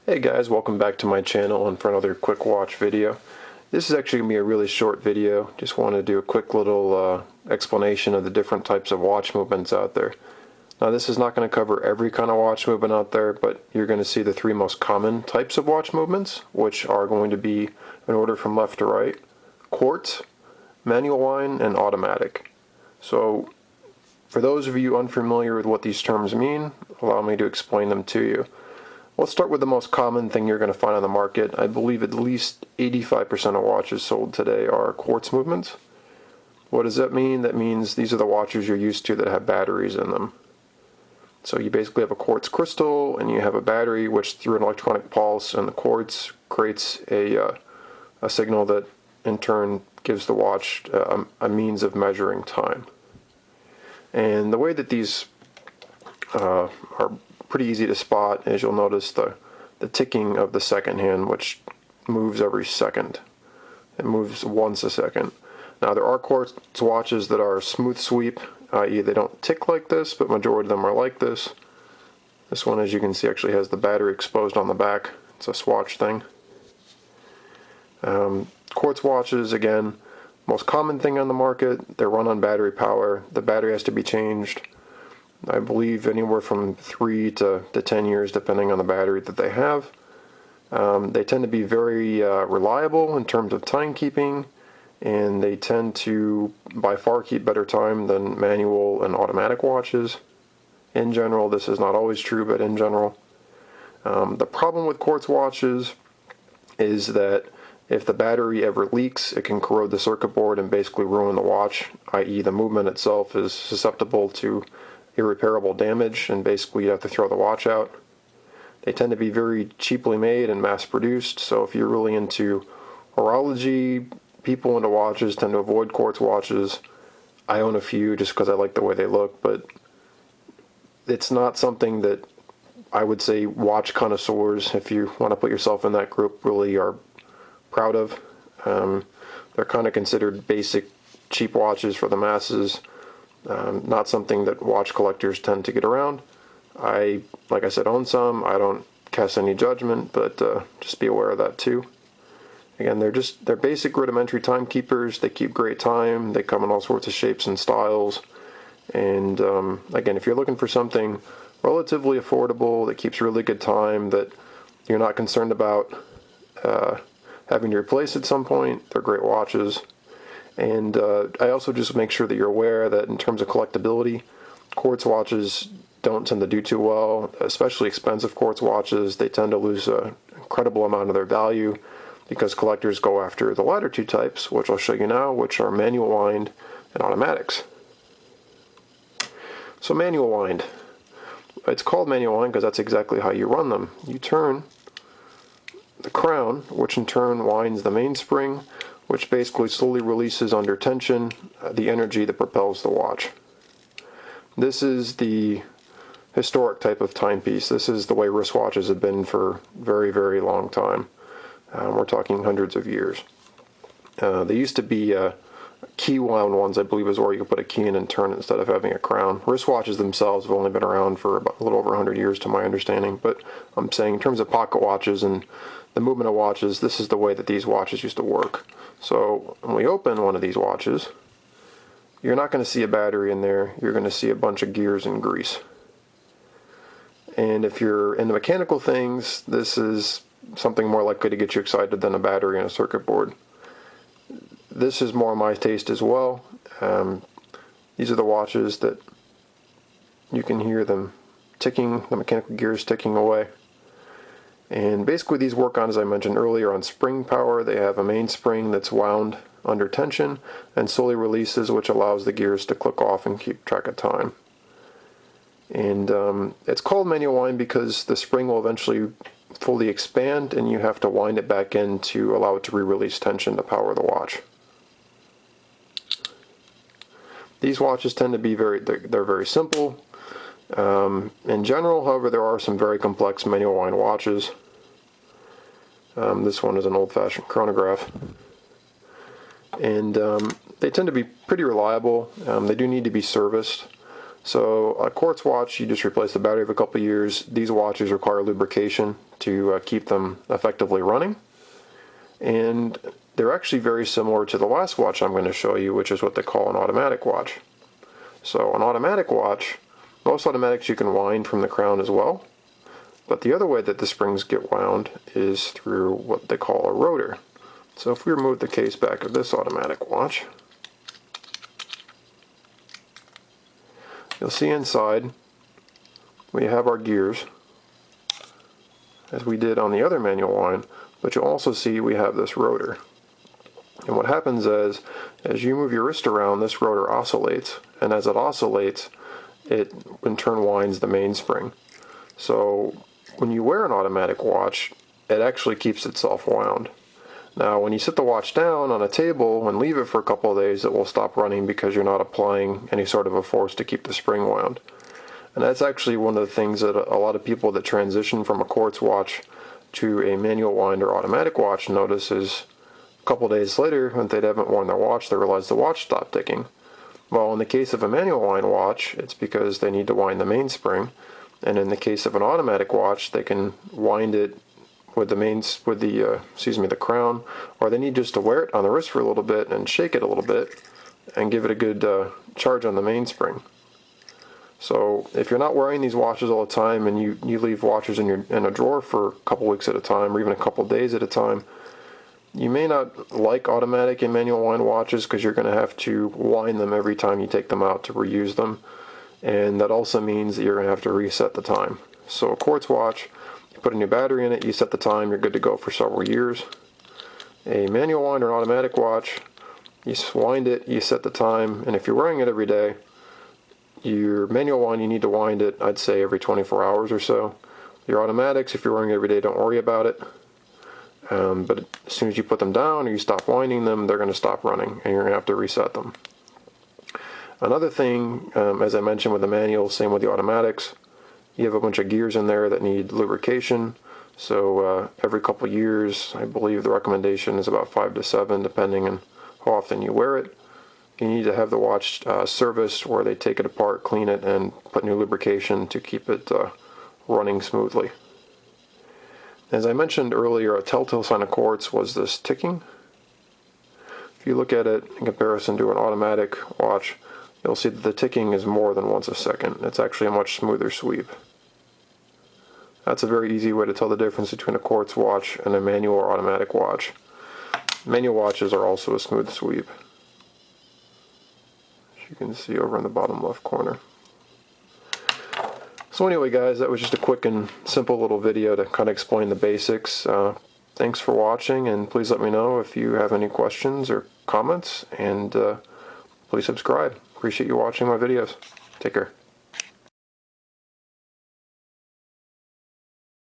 Hey guys, welcome back to my channel and for another quick watch video. This is actually going to be a really short video. Just want to do a quick little explanation of the different types of watch movements out there. Now this is not going to cover every kind of watch movement out there, but you're going to see the three most common types of watch movements, which are going to be in order from left to right: quartz, manual wind, and automatic. So for those of you unfamiliar with what these terms mean, allow me to explain them to you. Let's start with the most common thing you're going to find on the market. I believe at least 85% of watches sold today are quartz movements. What does that mean? That means these are the watches you're used to that have batteries in them. So you basically have a quartz crystal and you have a battery which through an electronic pulse and the quartz creates a signal that in turn gives the watch a means of measuring time. And the way that these are pretty easy to spot is you'll notice the ticking of the second hand, which moves every second. It moves once a second. Now there are quartz watches that are smooth sweep, i.e. they don't tick like this, but majority of them are like this. This one, as you can see, actually has the battery exposed on the back. It's a swatch thing. Quartz watches, again, most common thing on the market. They're run on battery power. The battery has to be changed, I believe, anywhere from 3 to 10 years depending on the battery that they have. They tend to be very reliable in terms of timekeeping, and they tend to by far keep better time than manual and automatic watches. In general, this is not always true, but in general. The problem with quartz watches is that if the battery ever leaks, it can corrode the circuit board and basically ruin the watch, i.e. the movement itself is susceptible to irreparable damage, and basically you have to throw the watch out. They tend to be very cheaply made and mass produced, so if you're really into horology, people into watches tend to avoid quartz watches. I own a few just because I like the way they look, but it's not something that I would say watch connoisseurs, if you want to put yourself in that group, really are proud of. They're kind of considered basic cheap watches for the masses. Not something that watch collectors tend to get around. Like I said, own some. I don't cast any judgment, but just be aware of that too. Again, they're basic rudimentary timekeepers. They keep great time. They come in all sorts of shapes and styles. And again, if you're looking for something relatively affordable that keeps really good time, that you're not concerned about having to replace at some point, they're great watches. And I also just make sure that you're aware that in terms of collectability, quartz watches don't tend to do too well, especially expensive quartz watches. They tend to lose an incredible amount of their value because collectors go after the latter two types, which I'll show you now, which are manual wind and automatics. So manual wind. It's called manual wind because that's exactly how you run them. You turn the crown, which in turn winds the mainspring, which basically slowly releases under tension the energy that propels the watch. This is the historic type of timepiece. This is the way wristwatches have been for a very, very long time. We're talking hundreds of years. They used to be key wound ones, I believe, is where you could put a key in and turn it instead of having a crown. Wristwatches themselves have only been around for about a little over 100 years to my understanding, but I'm saying in terms of pocket watches and the movement of watches, this is the way that these watches used to work. So when we open one of these watches, you're not going to see a battery in there. You're going to see a bunch of gears and grease. And if you're into mechanical things, this is something more likely to get you excited than a battery and a circuit board. This is more my taste as well. These are the watches that you can hear them ticking, the mechanical gears ticking away. And basically these work on, as I mentioned earlier, on spring power. They have a mainspring that's wound under tension and slowly releases, which allows the gears to click off and keep track of time. And it's called manual wind because the spring will eventually fully expand and you have to wind it back in to allow it to re-release tension to power the watch. These watches tend to be they're very simple. In general, however, there are some very complex manual wind watches. This one is an old-fashioned chronograph. And they tend to be pretty reliable. They do need to be serviced. So a quartz watch, you just replace the battery every couple of years. These watches require lubrication to keep them effectively running. And they're actually very similar to the last watch I'm going to show you, which is what they call an automatic watch. So an automatic watch, most automatics you can wind from the crown as well, but the other way that the springs get wound is through what they call a rotor. So if we remove the case back of this automatic watch, you'll see inside we have our gears, as we did on the other manual wind, but you'll also see we have this rotor. And what happens is, as you move your wrist around, this rotor oscillates, and as it oscillates, it in turn winds the mainspring. So when you wear an automatic watch, it actually keeps itself wound. Now when you sit the watch down on a table and leave it for a couple of days, it will stop running because you're not applying any sort of a force to keep the spring wound. And that's actually one of the things that a lot of people that transition from a quartz watch to a manual wind or automatic watch notice is a couple days later, when they haven't worn their watch, they realize the watch stopped ticking. Well, in the case of a manual wind watch, it's because they need to wind the mainspring, and in the case of an automatic watch, they can wind it with the crown, or they need just to wear it on the wrist for a little bit and shake it a little bit and give it a good charge on the mainspring. So if you're not wearing these watches all the time and you leave watches in a drawer for a couple weeks at a time or even a couple days at a time, you may not like automatic and manual wind watches because you're going to have to wind them every time you take them out to reuse them, and that also means that you're going to have to reset the time. So a quartz watch, you put a new battery in it, you set the time, you're good to go for several years. A manual wind or an automatic watch, you wind it, you set the time, and if you're wearing it every day, your manual wind, you need to wind it, I'd say, every 24 hours or so. Your automatics, if you're wearing it every day, don't worry about it. But as soon as you put them down or you stop winding them, they're going to stop running and you're going to have to reset them. Another thing, as I mentioned with the manual, same with the automatics, you have a bunch of gears in there that need lubrication. So every couple years, I believe the recommendation is about 5 to 7, depending on how often you wear it. You need to have the watch serviced where they take it apart, clean it, and put new lubrication to keep it running smoothly. As I mentioned earlier, a telltale sign of quartz was this ticking. If you look at it in comparison to an automatic watch, you'll see that the ticking is more than once a second. It's actually a much smoother sweep. That's a very easy way to tell the difference between a quartz watch and a manual or automatic watch. Manual watches are also a smooth sweep, you can see over in the bottom left corner. So anyway guys, that was just a quick and simple little video to kind of explain the basics. Thanks for watching, and please let me know if you have any questions or comments, and please subscribe. Appreciate you watching my videos. Take care.